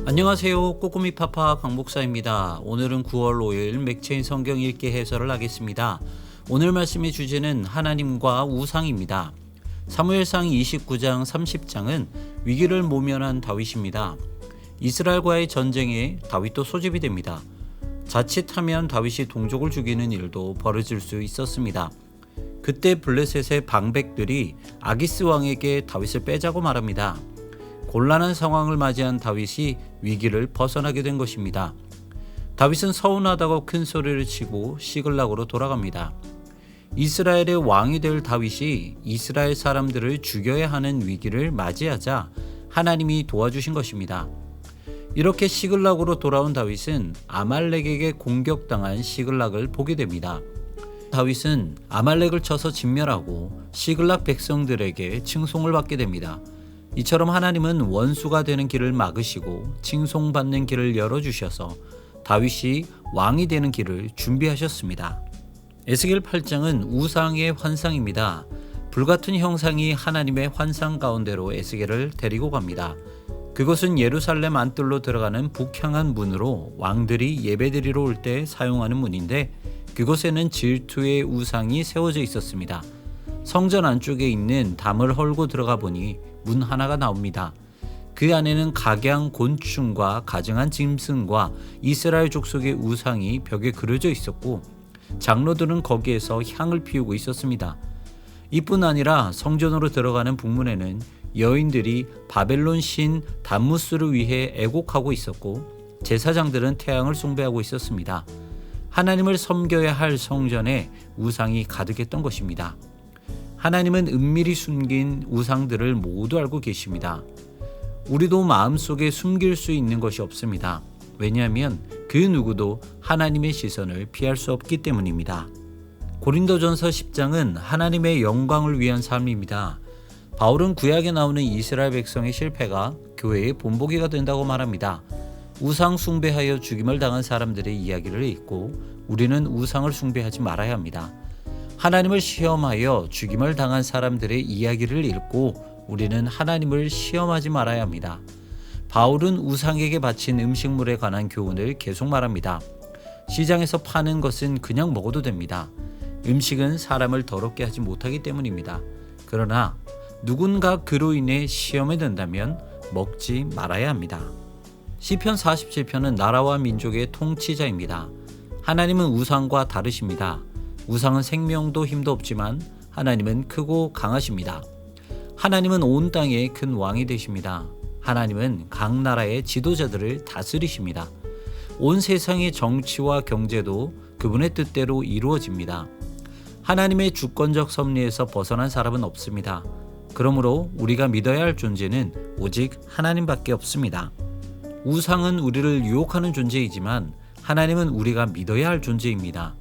안녕하세요. 꼬꼬미 파파 강목사입니다. 오늘은 9월 5일 맥체인 성경 읽기 해설을 하겠습니다. 오늘 말씀의 주제는 하나님과 우상입니다. 사무엘상 29장 30장은 위기를 모면한 다윗입니다. 이스라엘과의 전쟁에 다윗도 소집이 됩니다. 자칫하면 다윗이 동족을 죽이는 일도 벌어질 수 있었습니다. 그때 블레셋의 방백들이 아기스 왕에게 다윗을 빼자고 말합니다. 곤란한 상황을 맞이한 다윗이 위기를 벗어나게 된 것입니다. 다윗은 서운하다고 큰 소리를 치고 시글락으로 돌아갑니다. 이스라엘의 왕이 될 다윗이 이스라엘 사람들을 죽여야 하는 위기를 맞이하자 하나님이 도와주신 것입니다. 이렇게 시글락으로 돌아온 다윗은 아말렉에게 공격당한 시글락을 보게 됩니다. 다윗은 아말렉을 쳐서 진멸하고 시글락 백성들에게 칭송을 받게 됩니다. 이처럼 하나님은 원수가 되는 길을 막으시고 칭송받는 길을 열어주셔서 다윗이 왕이 되는 길을 준비하셨습니다. 에스겔 8장은 우상의 환상입니다. 불같은 형상이 하나님의 환상 가운데로 에스겔을 데리고 갑니다. 그것은 예루살렘 안뜰로 들어가는 북향한 문으로 왕들이 예배드리러 올 때 사용하는 문인데 그곳에는 질투의 우상이 세워져 있었습니다. 성전 안쪽에 있는 담을 헐고 들어가 보니 문 하나가 나옵니다. 그 안에는 각양 곤충과 가증한 짐승과 이스라엘 족속의 우상이 벽에 그려져 있었고 장로들은 거기에서 향을 피우고 있었습니다. 이뿐 아니라 성전으로 들어가는 북문에는 여인들이 바벨론 신 담무스를 위해 애곡하고 있었고 제사장들은 태양을 숭배하고 있었습니다. 하나님을 섬겨야 할 성전에 우상이 가득했던 것입니다. 하나님은 은밀히 숨긴 우상들을 모두 알고 계십니다. 우리도 마음속에 숨길 수 있는 것이 없습니다. 왜냐하면 그 누구도 하나님의 시선을 피할 수 없기 때문입니다. 고린도전서 10장은 하나님의 영광을 위한 삶입니다. 바울은 구약에 나오는 이스라엘 백성의 실패가 교회의 본보기가 된다고 말합니다. 우상 숭배하여 죽임을 당한 사람들의 이야기를 읽고 우리는 우상을 숭배하지 말아야 합니다. 하나님을 시험하여 죽임을 당한 사람들의 이야기를 읽고 우리는 하나님을 시험하지 말아야 합니다. 바울은 우상에게 바친 음식물에 관한 교훈을 계속 말합니다. 시장에서 파는 것은 그냥 먹어도 됩니다. 음식은 사람을 더럽게 하지 못하기 때문입니다. 그러나 누군가 그로 인해 시험에 든다면 먹지 말아야 합니다. 시편 47편은 나라와 민족의 통치자입니다. 하나님은 우상과 다르십니다. 우상은 생명도 힘도 없지만 하나님은 크고 강하십니다. 하나님은 온 땅의 큰 왕이 되십니다. 하나님은 각 나라의 지도자들을 다스리십니다. 온 세상의 정치와 경제도 그분의 뜻대로 이루어집니다. 하나님의 주권적 섭리에서 벗어난 사람은 없습니다. 그러므로 우리가 믿어야 할 존재는 오직 하나님밖에 없습니다. 우상은 우리를 유혹하는 존재이지만 하나님은 우리가 믿어야 할 존재입니다.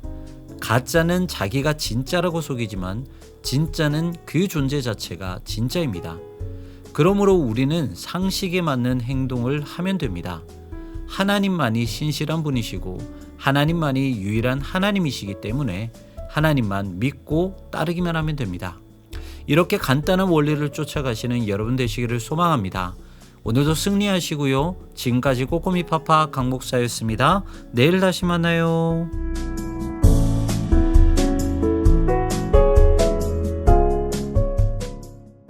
가짜는 자기가 진짜라고 속이지만 진짜는 그 존재 자체가 진짜입니다. 그러므로 우리는 상식에 맞는 행동을 하면 됩니다. 하나님만이 신실한 분이시고 하나님만이 유일한 하나님이시기 때문에 하나님만 믿고 따르기만 하면 됩니다. 이렇게 간단한 원리를 쫓아가시는 여러분 되시기를 소망합니다. 오늘도 승리하시고요. 지금까지 꼬꼬미 파파 강목사였습니다. 내일 다시 만나요.